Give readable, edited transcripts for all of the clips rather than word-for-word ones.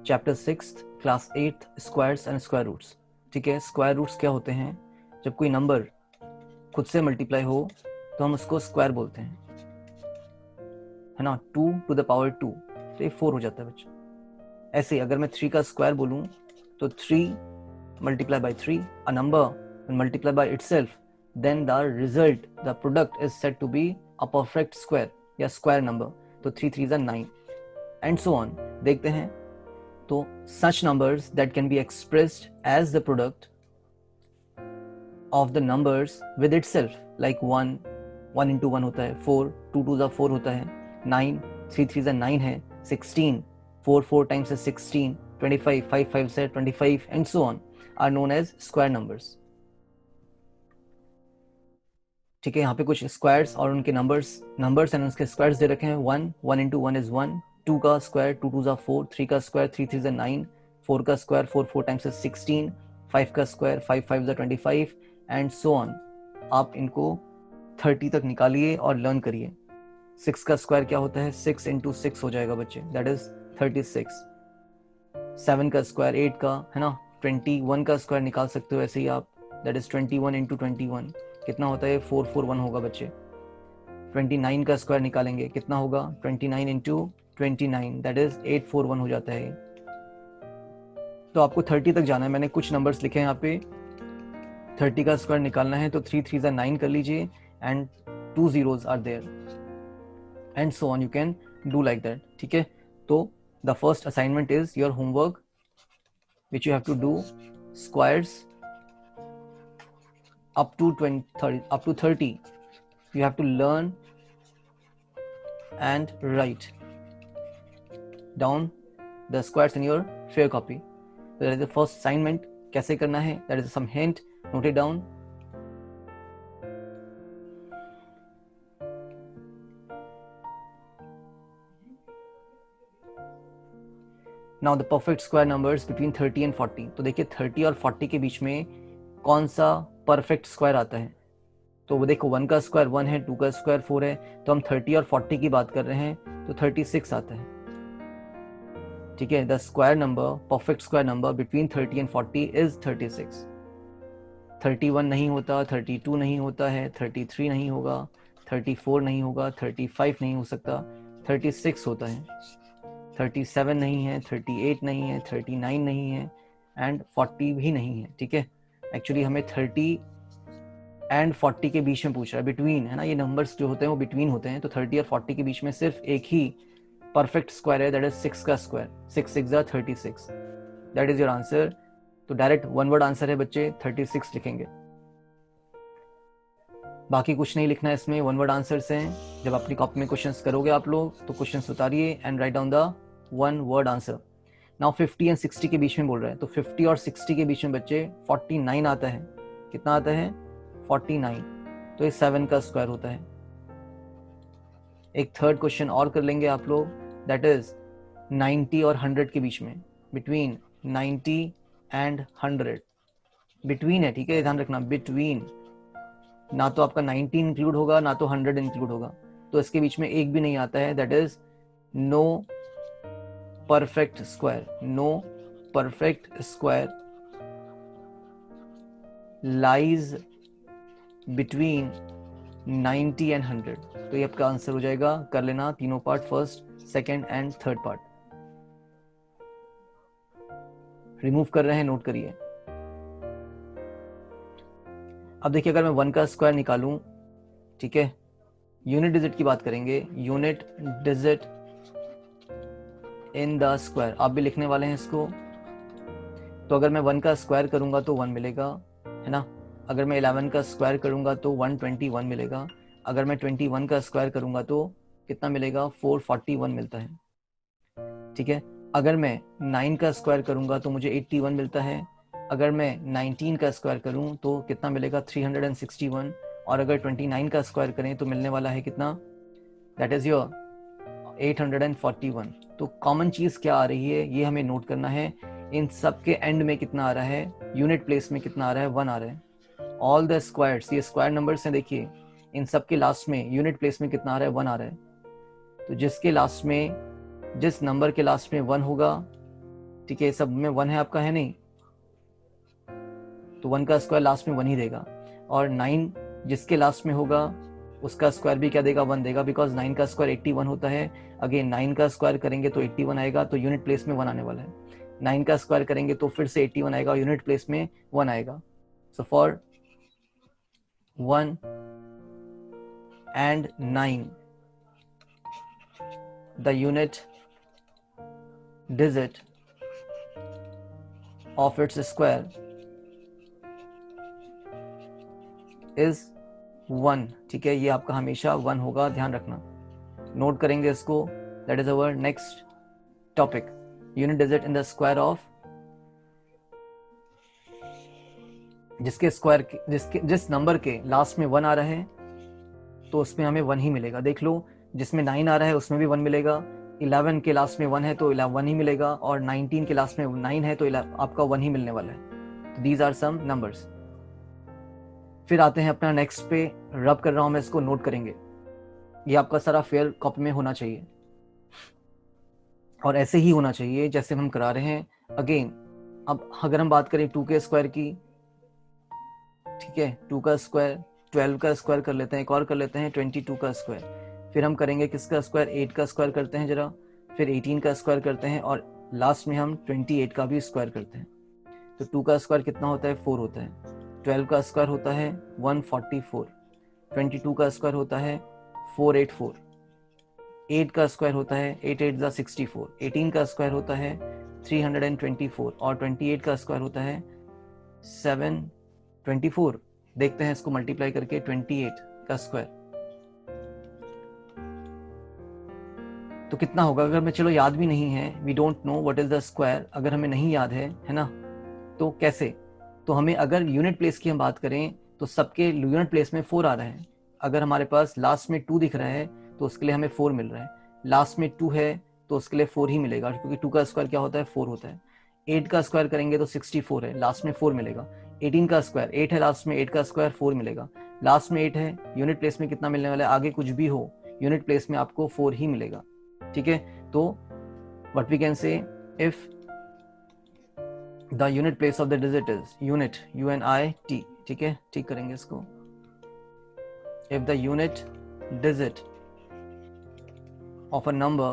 Chapter 6 class 8 squares and square roots. ठीक है, square roots क्या होते हैं? जब कोई नंबर खुद से मल्टीप्लाई हो तो हम उसको स्क्वायर बोलते हैं, है ना। 2 to the power 2, तो ये 4 हो जाता है बच्चों। ऐसे अगर मैं 3 का स्क्वायर बोलूं तो 3 multiplied by 3, a number when multiplied by itself, then the result, the product is said to be a perfect square या square number। तो 3 3s are 9 and so on। देखते हैं तो such numbers that can be expressed as the product of the numbers with itself, like 1 1 into 1 होता है, 4 2 2s are 4 होता है, 9 3 3s are 9 है, 16 4 4 times is 16, 25 5 5 से 25 and so on are known as square numbers। ठीक है, यहाँ पे कुछ स्क्वायर्स और उनके नंबर्स एंड उसके स्क्वायर्स दे रखे हैं। 1 1 into 1 is 1, 2 का स्क्वायर 2 2s are 4, 3 का स्क्वायर 3 3s are 9, 4 का स्क्वायर 4 4 times is 16, 5 का square 5 5s are 25 and so on. आप इनको 30 तक निकालिए और लर्न करिए। 6 का स्क्वायर क्या होता है? 6 into 6 हो जाएगा बच्चे, दैट इज 36। 7 का स्क्वायर 8 का, है ना। 21 का स्क्वायर निकाल सकते हो ऐसे ही आप, दैट इज 21 into 21, कितना होता है? 441 होगा बच्चे। 29 का स्क्वायर निकालेंगे, कितना होगा? 29 into 29, दैट इज 841 हो जाता है। तो आपको 30 तक जाना है। मैंने कुछ नंबर्स लिखे हैं यहाँ पे। 30 का स्क्वायर निकालना है तो 3 3s are 9 कर लीजिए and 2 zeros are there and so on, you can do like that। ठीक है, तो the first assignment is your homework which you have to do squares up to 30 you have to learn and write down the squares in your fair copy। So that is the first assignment। कैसे करना है, that is some hint, note it down। Now the perfect square numbers between 30 and 40। तो देखिए 30 और 40 के बीच में कौन सा परफेक्ट स्क्वायर आता है? तो वो देखो 1 का स्क्वायर 1 है, 2 का स्क्वायर 4 है, तो हम 30 और 40 की बात कर रहे हैं तो 36 आता है। ठीक है, the square number, perfect square number between 30 and 40 is 36। 31 नहीं होता, 32 नहीं होता है, 33 नहीं होगा, 34 नहीं होगा, 35 नहीं हो सकता, 36 होता है। 37 नहीं है, 38 नहीं है, 39 नहीं है एंड 40 भी नहीं है। ठीक है, एक्चुअली हमें 30 एंड 40 के बीच में पूछ रहा है, बिटवीन, है ना। ये नंबर्स जो होते हैं वो बिटवीन होते हैं, तो 30 और 40 के बीच में सिर्फ एक ही परफेक्ट स्क्वायर है, दैट इज 6 का square. 6 6 are 36, that is your answer. तो डायरेक्ट वन वर्ड आंसर है बच्चे, 36 लिखेंगे। बाकी कुछ नहीं लिखना है इसमें, वन वर्ड आंसर्स हैं। जब अपनी कॉपी में क्वेश्चंस करोगे आप लोग तो क्वेश्चंस उतारिए and write down the one word answer. Now 50 and 60 के बीच में बोल रहे हैं, तो 50 और 60 के बीच में बच्चे 49 आता है। कितना आता है? 49। तो ये 7 का स्क्वायर होता है। एक थर्ड क्वेश्चन और कर लेंगे आप लोग, दैट इज 90 और 100 के बीच में, बिटवीन 90 एंड 100, बिटवीन है। ठीक है, ध्यान रखना, बिटवीन। ना तो आपका 90 इंक्लूड होगा ना तो 100 इंक्लूड होगा, तो इसके बीच में एक भी नहीं आता है, that is no perfect square. No perfect square lies between 90 and 100। तो ये आपका आंसर हो जाएगा। कर लेना तीनों part, first second and third part. Remove कर रहे हैं, नोट करिए। अब देखिए अगर मैं 1 का स्क्वायर निकालूं, ठीक है, यूनिट डिजिट की बात करेंगे, unit digit in the square. आप भी लिखने वाले हैं इसको। तो अगर मैं 1 का स्क्वायर करूंगा तो 1 मिलेगा, है ना। अगर मैं 11 का स्क्वायर करूंगा तो 121 मिलेगा। अगर मैं 21 का स्क्वायर करूंगा तो कितना मिलेगा? 441 मिलता है। ठीक है, अगर मैं 9 का स्क्वायर करूंगा तो मुझे 81 मिलता है। अगर मैं 19 का स्क्वायर करूं तो कितना मिलेगा? 361। और अगर 29 का स्क्वायर करें तो मिलने वाला है कितना? That is your 841। तो कॉमन चीज क्या आ रही है ये हमें नोट करना है। इन सब के एंड में कितना आ रहा है? यूनिट प्लेस में कितना आ रहा है? 1 आ रहा है। ऑल द स्क्वायर्स, ये स्क्वायर नंबर्स हैं, देखिए इन सब के लास्ट में यूनिट प्लेस में कितना आ रहा है? 1 आ रहा है। तो जिसके लास्ट में, जिस नंबर के लास्ट में 1 होगा ठीक है, सब में 1 है आपका, है नहीं, तो 1 का स्क्वायर लास्ट में 1 ही देगा। और 9 जिसके लास्ट में होगा उसका स्क्वायर भी क्या देगा, 1 देगा, बिकॉज 9 का स्क्वायर 81 होता है। अगेन 9 का स्क्वायर करेंगे तो 81 आएगा, तो यूनिट प्लेस में 1 आने वाला है। 9 का स्क्वायर करेंगे तो फिर से 81 आएगा, यूनिट प्लेस में 1 आएगा। So for 1 and 9 the unit digit of its square is 1। ठीक है, ये आपका हमेशा 1 होगा, ध्यान रखना, नोट करेंगे इसको। That is our next topic, unit digit in the square of, जिसके स्क्वायर जिस नंबर के लास्ट में 1 आ रहा है तो उसमें हमें 1 ही मिलेगा। देख लो, जिसमें 9 आ रहा है उसमें भी 1 मिलेगा, 11 के लास्ट में 1 है तो 1 ही मिलेगा, और 19 के लास्ट में 9 है तो आपका 1 ही मिलने वाला है। तो दीज आर सम नंबर्स। फिर आते हैं अपना नेक्स्ट पे, रब कर रहा हूं मैं इसको, नोट करेंगे। ये आपका सारा फेयर कॉपी में होना चाहिए और ऐसे ही होना चाहिए जैसे हम करा रहे हैं। अगेन अब अगर हम बात करें 2 के स्क्वायर की, ठीक है, 2 का स्क्वायर, 12 का स्क्वायर कर लेते हैं, एक और कर लेते हैं 22 का स्क्वायर, फिर हम करेंगे किसका स्क्वायर, 8 का स्क्वायर करते हैं जरा, फिर 18 का स्क्वायर करते हैं, और लास्ट में हम 28 का भी स्क्वायर करते हैं। तो 2 का स्क्वायर कितना होता है, 4 होता है। 12 का स्क्वायर होता है 144, 22 का स्क्वायर होता है 484, 8 का स्क्वायर होता है 8 8 64, 18 का स्क्वायर होता है 324, और 28 का स्क्वायर होता है 724। देखते हैं इसको मल्टीप्लाई करके, 28 का स्क्वायर तो कितना होगा। अगर मैं, चलो याद भी नहीं है, we don't know what is the square, अगर हमें नहीं याद है ना, तो कैसे, तो हमें अगर यूनिट प्लेस की हम बात करें तो सबके यूनिट प्लेस में 4 आ रहा है। अगर हमारे पास लास्ट में 2 दिख रहा है तो उसके लिए हमें 4 मिल रहा है, लास्ट में 2 है तो उसके लिए 4 ही मिलेगा, क्योंकि 2 का स्क्वायर क्या होता है, 4 होता है। 8 का स्क्वायर करेंगे तो 64 है, लास्ट में 4 मिलेगा। 18 का स्क्वायर 8 है, लास्ट में 8 का स्क्वायर 4 मिलेगा, लास्ट में 8 है, यूनिट प्लेस में कितना मिलने वाला है, आगे कुछ भी हो यूनिट प्लेस में आपको 4 ही मिलेगा। ठीक है, तो what we can say, if the unit place of the digit is unit, UNIT, ठीक है, ठीक करेंगे इसको। if the unit digit of a number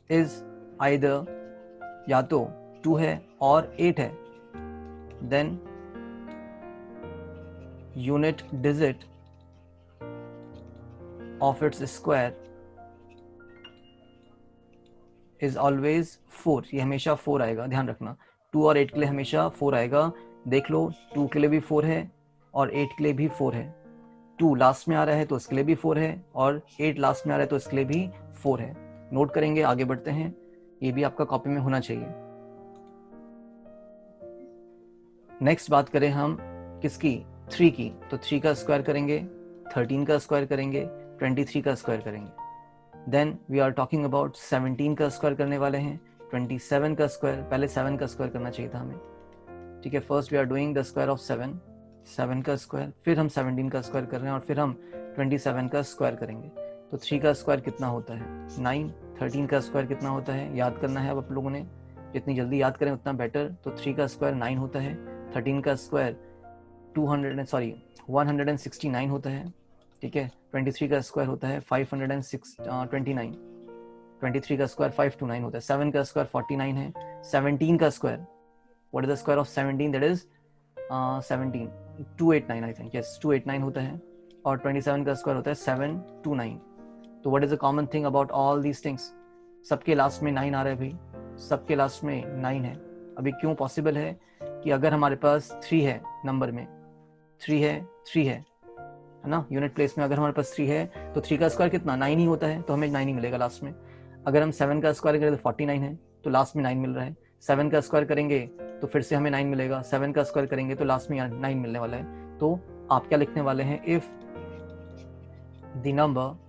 is either, या तो 2 है और 8 है, then unit digit of its square is always 4। ये हमेशा 4 आएगा, ध्यान रखना, 2 और 8 के लिए हमेशा 4 आएगा। देख लो, 2 के लिए भी 4 है और 8 के लिए भी 4 है। 2 लास्ट में आ रहा है तो इसके लिए भी 4 है, और 8 लास्ट में आ रहा है तो इसके लिए भी 4 है। नोट करेंगे, आगे बढ़ते हैं, ये भी आपका कॉपी में होना चाहिए। नेक्स्ट बात करें हम किसकी, 3 की, तो 3 का स्क्वायर करेंगे, 13 का स्क्वायर करेंगे, 23 का स्क्वायर करेंगे। Then we are talking about 17 का स्क्वायर करने वाले हैं, 27 का स्क्वायर, पहले 7 का स्क्वायर करना चाहिए था हमें। ठीक है, first we are doing the square of 7 का स्क्वायर, फिर हम 17 का स्क्वायर कर रहे हैं, और फिर हम 27 का स्क्वायर करेंगे। तो 3 का स्क्वायर कितना होता है, 9। 13 का स्क्वायर कितना होता है, याद करना है अब आप लोगों ने, जितनी जल्दी याद करें उतना बेटर। तो 3 का स्क्वायर 9 होता है, 13 का स्क्वायर 169 होता है। ठीक है, 23 का स्क्वायर होता है 529, 23 का स्क्वायर 529 होता है। 7 का स्क्वायर 49 है। 17 का square, what is the square of 17, that is 17, 289 I think, yes 289 होता है। और 27 का स्क्वायर होता है 729। तो what is the common thing about all these things, सबके लास्ट में 9 आ रहा है भाई, सबके लास्ट में 9 है। अभी क्यों पॉसिबल है कि अगर हमारे पास 3 है, नंबर में 3 है ना, यूनिट प्लेस में अगर हमारे पास 3 है तो 3 का स्क्वायर कितना, 9 ही होता है, तो हमें 9 ही मिलेगा लास्ट में। अगर हम 7 का स्क्वायर करें तो 49 है, तो लास्ट में 9 मिल रहा है। 7 का स्क्वायर करेंगे तो फिर से हमें 9 मिलेगा, 7 का स्क्वायर करेंगे तो लास्ट में 9 मिलने वाला है। तो आप क्या लिखने वाले हैं, if the number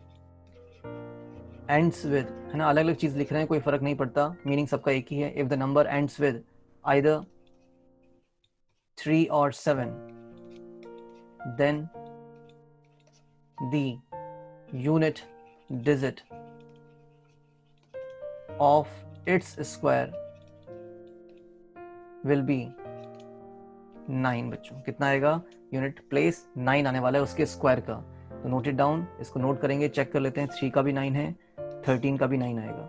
ends with, है ना, अलग अलग चीज लिख रहे हैं, कोई फर्क नहीं पड़ता, मीनिंग सबका एक ही है। If the number ends with either 3 or 7, then the unit digit of its square will be 9 बच्चों। कितना आएगा? यूनिट प्लेस 9 आने वाला है उसके स्क्वायर का। तो नोट इट डाउन, इसको नोट करेंगे, चेक कर लेते हैं। 3 का भी 9 है, 13 का भी 9 आएगा,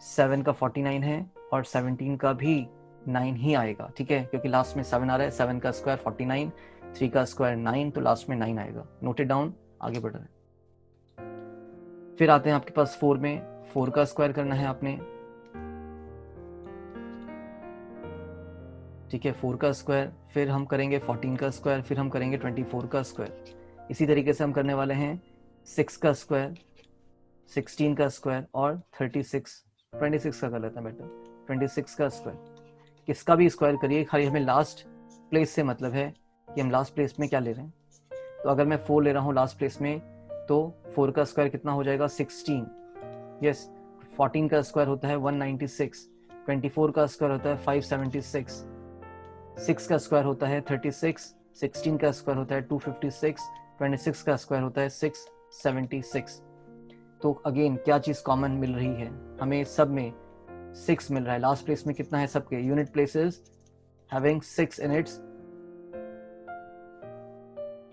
7 का 49 है और 17 का भी 9 ही आएगा, ठीक है, क्योंकि लास्ट में 7 आ रहा है। 7 का स्क्वायर 49, 3 का स्क्वायर 9, तो लास्ट में 9 आएगा। नोट इट डाउन, आगे बढ़ रहे हैं। फिर आते हैं आपके पास 4 में। 4 का स्क्वायर करना है आपने, ठीक है, 4 का स्क्वायर, फिर हम करेंगे 14 का स्क्वायर, फिर हम करेंगे 24 का स्क्वायर। इसी तरीके से हम करने वाले हैं 6 का स्क्वायर, 16 का स्क्वायर और 26 का कर लेते हैं बेटर, 26 का स्क्वायर। किसका भी स्क्वायर करिए, खाली हमें लास्ट प्लेस से मतलब है कि हम लास्ट प्लेस में क्या ले रहे हैं। तो अगर मैं 4 ले रहा हूँ लास्ट प्लेस में, तो 4 का स्क्वायर कितना हो जाएगा? 16। यस, 14 का स्क्वायर होता है 196, 24 का स्क्वायर होता है 576, 6 का स्क्वायर होता है 36, 16 का स्क्वायर होता है 256, 26 का स्क्वायर होता है 676। तो अगेन क्या चीज कॉमन मिल रही है हमें? सब में 6 मिल रहा है। लास्ट प्लेस में कितना है सबके? Unit places having 6 in its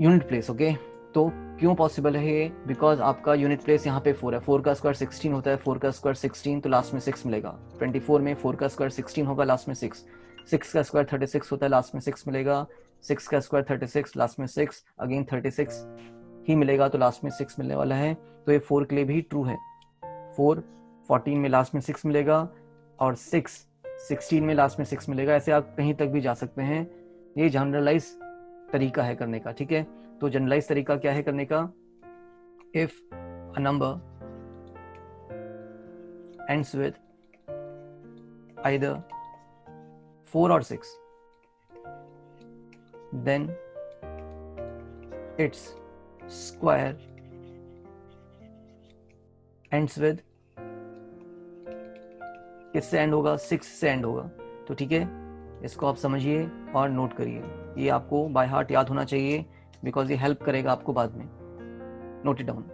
unit place. Okay, तो क्यों पॉसिबल है ये? बिकॉज आपका यूनिट प्लेस यहाँ पे 4 है। 4 का स्क्वायर 16 होता है, 4 का स्क्वायर 16, तो लास्ट में 6 मिलेगा। 24 में 4 का स्क्वायर 16 होगा, लास्ट में 6। 6 का स्क्वायर 36 होता है, लास्ट में 6 मिलेगा। 6 का स्क्वायर 36, लास्ट में 6, अगेन 36 ही मिलेगा, तो लास्ट में 6 मिलने वाला है। तो ये 4 के लिए भी ट्रू है। 4 14 में लास्ट में 6 मिलेगा और 6 16 में लास्ट में 6 मिलेगा। ऐसे आप कहीं तक भी जा सकते हैं। ये जनरलाइज तरीका है करने का, ठीक है। तो जनरलाइज तरीका क्या है करने का? If a number ends with either 4 or 6, then its square ends with, किससे एंड होगा? 6 से एंड होगा। तो ठीक है, इसको आप समझिए और नोट करिए। ये आपको बाय हार्ट याद होना चाहिए, बिकॉज ये हेल्प करेगा आपको बाद में। नोट इट डाउन,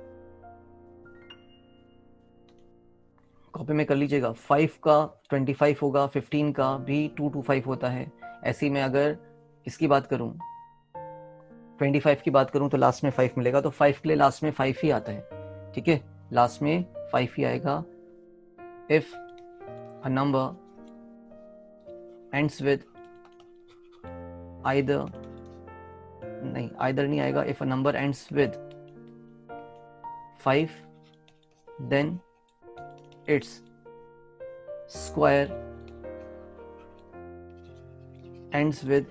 कॉपी में कर लीजिएगा। 5 का 25 होगा, 15 का भी 2 to 5 होता है। ऐसे ही मैं अगर इसकी बात करूं, 25 की बात करूं, तो लास्ट में 5 मिलेगा। तो 5 के लिए लास्ट में 5 ही आता है, ठीक है, लास्ट में 5 ही आएगा। If a number ends with either, नहीं आइदर नहीं आएगा। If a number ends with 5, then it's square ends with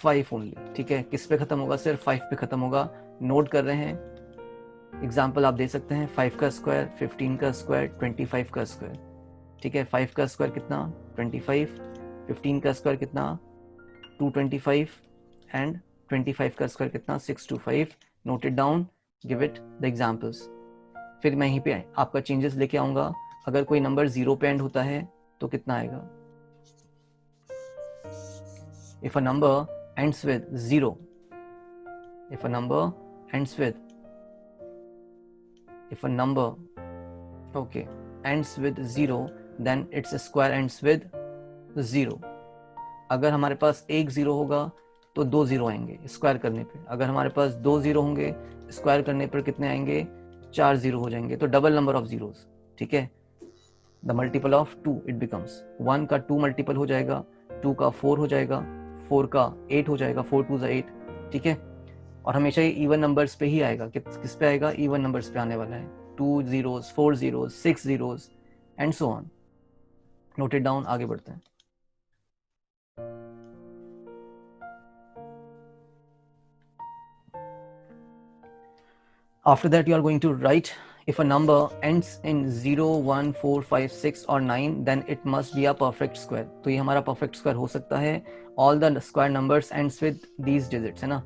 5 only, ठीक है। किस पे खत्म होगा? सिर्फ 5 पे खत्म होगा। नोट कर रहे हैं, एग्जाम्पल आप दे सकते हैं। 5 का स्क्वायर, 15 का स्क्वायर, 25 का स्क्वायर, ठीक है। 5 का स्क्वायर कितना? 25, 15 का स्क्वायर कितना? 225 एंड 25 का स्क्वायर कितना? 625। Note it down, give it the examples. फिर मैं यहीं पे आपका चेंजेस लेके आऊंगा। अगर कोई नंबर 0 पे एंड होता है तो कितना आएगा? If a number ends with 0, if a number ends with, if a number, okay, ends with 0, then its square ends with 0। अगर हमारे पास एक 0 होगा तो 2 0 आएंगे स्क्वायर करने पे। अगर हमारे पास 2 0 होंगे स्क्वायर करने पर कितने आएंगे? 4 0 हो जाएंगे। तो डबल नंबर ऑफ जीरोस, ठीक है। The multiple of 2 it becomes, 1 का 2 मल्टीपल हो जाएगा, 2 का 4 हो जाएगा, 4 का 8 हो जाएगा, 4 2 8, ठीक है। और हमेशा ये इवन नंबर्स पे ही आएगा। किस पे आएगा? इवन नंबर्स पे आने वाला है। 2 zeros, 4 zeros, 6 zeros and so on. Note it down, आगे बढ़ते हैं। After that, you are going to write, if a number ends in 0, 1, 4, 5, 6 or 9, then it must be a perfect square। तो ये हमारा perfect square हो सकता है। All the square numbers ends with these digits, है ना।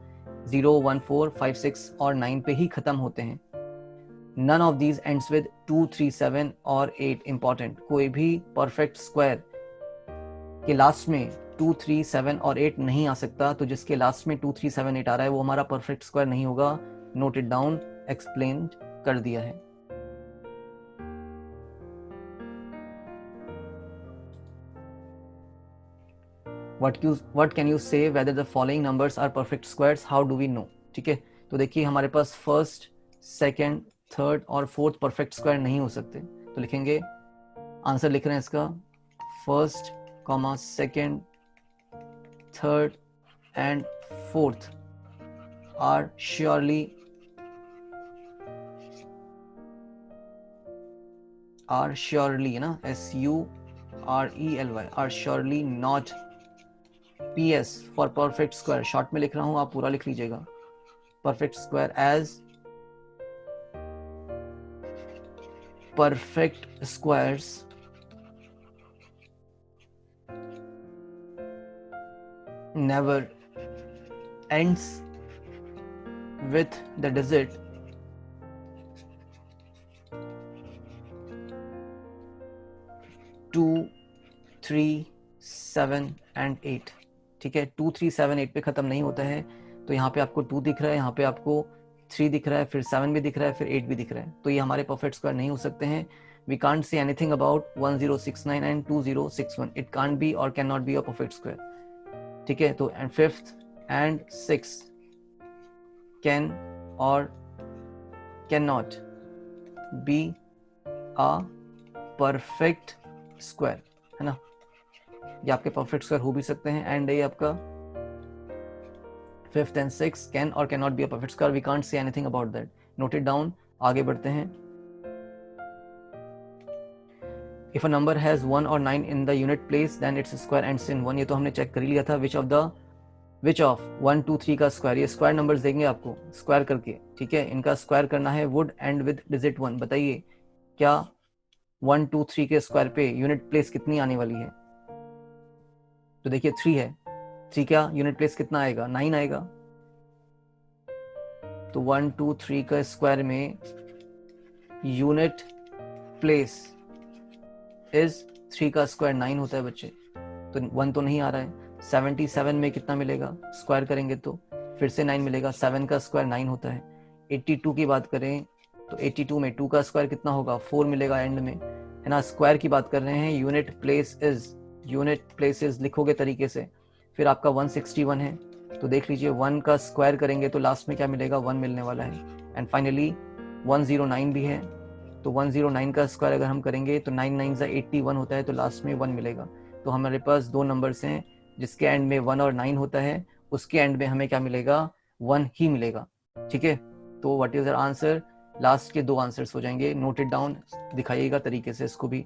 0, 1, 4, 5, 6 और 9 पे ही खत्म होते हैं। None of these ends with 2, 3, 7 और 8। Important, कोई भी perfect square के लास्ट में 2, 3, 7 और 8 नहीं आ सकता। तो जिसके लास्ट में 2, 3, 7, 8 आ रहा है वो हमारा perfect square नहीं होगा। नोट इट डाउन, एक्सप्लेन कर दिया है। what can you say whether the following numbers are perfect squares? How do we know? ठीक है, तो देखिए हमारे पास फर्स्ट, सेकंड, थर्ड और फोर्थ परफेक्ट स्क्वायर नहीं हो सकते, तो लिखेंगे, आंसर लिख रहे हैं इसका, first comma second, third and fourth are surely ना, SURELY, are surely not PS for perfect square. Short में लिख रहा हूं, आप पूरा लिख लीजिएगा, perfect square as perfect squares never ends with the digit 2, 3, 7 and 8. ठीक है, 2, 3, 7, 8 पे खत्म नहीं होता है, तो यहाँ पे आपको 2 दिख रहा है, यहाँ पे आपको 3 दिख रहा है, फिर 7 भी दिख रहा है, फिर 8 भी दिख रहा है, तो ये हमारे परफेक्ट स्क्वायर नहीं हो सकते हैं. We can't say anything about 1069 and 2061. It can't be or cannot be a perfect square. ठीक है, तो and fifth and sixth can or cannot be a perfect square, है ना, ये आपके परफेक्ट स्क्वायर हो भी सकते हैं. एंड ये आपका fifth and six can or can not be a perfect square. We can't say anything about that. Note it down. आगे बढ़ते हैं. इफ अ नंबर हैज 1 और 9 in the unit place then it's square ends in 1. ये तो हमने check कर लिया था. विच ऑफ 1, 2, 3 का स्क्वायर, ये स्क्वायर नंबर्स देंगे आपको स्क्वायर करके, ठीक है, इनका स्क्वायर करना है. Would and with digit 1. बताइए क्या 1, 2, 3 के स्क्वायर पे यूनिट प्लेस कितनी आने वाली है? तो देखिए 3 है, 3 का यूनिट प्लेस कितना आएगा? 9 आएगा. तो 1, 2, 3 का स्क्वायर में यूनिट प्लेस इज 3 का स्क्वायर 9 होता है बच्चे, तो 1 तो नहीं आ रहा है. 77 में कितना मिलेगा? स्क्वायर करेंगे तो फिर से 9 मिलेगा. 7 का स्क्वायर 9 होता है. 82 की बात करें तो 82 में 2 का स्क्वायर कितना होगा? 4 मिलेगा एंड में, है ना. स्क्वायर की बात कर रहे हैं. यूनिट प्लेसेस लिखोगे तरीके से. फिर आपका 161 है, तो देख लीजिए 1 का स्क्वायर करेंगे तो लास्ट में क्या मिलेगा? 1 मिलने वाला है. एंड फाइनली 109 भी है, तो 109 का स्क्वायर अगर हम करेंगे तो 9 9 81 होता है, तो लास्ट में 1 मिलेगा. तो हमारे पास दो नंबर्स हैं जिसके एंड में 1 और 9 होता है, उसके एंड में हमें क्या मिलेगा? 1 ही मिलेगा. ठीक है, तो what is our answer? Last के दो आंसर्स हो जाएंगे. नोट इट डाउन, दिखाइएगा तरीके से इसको भी.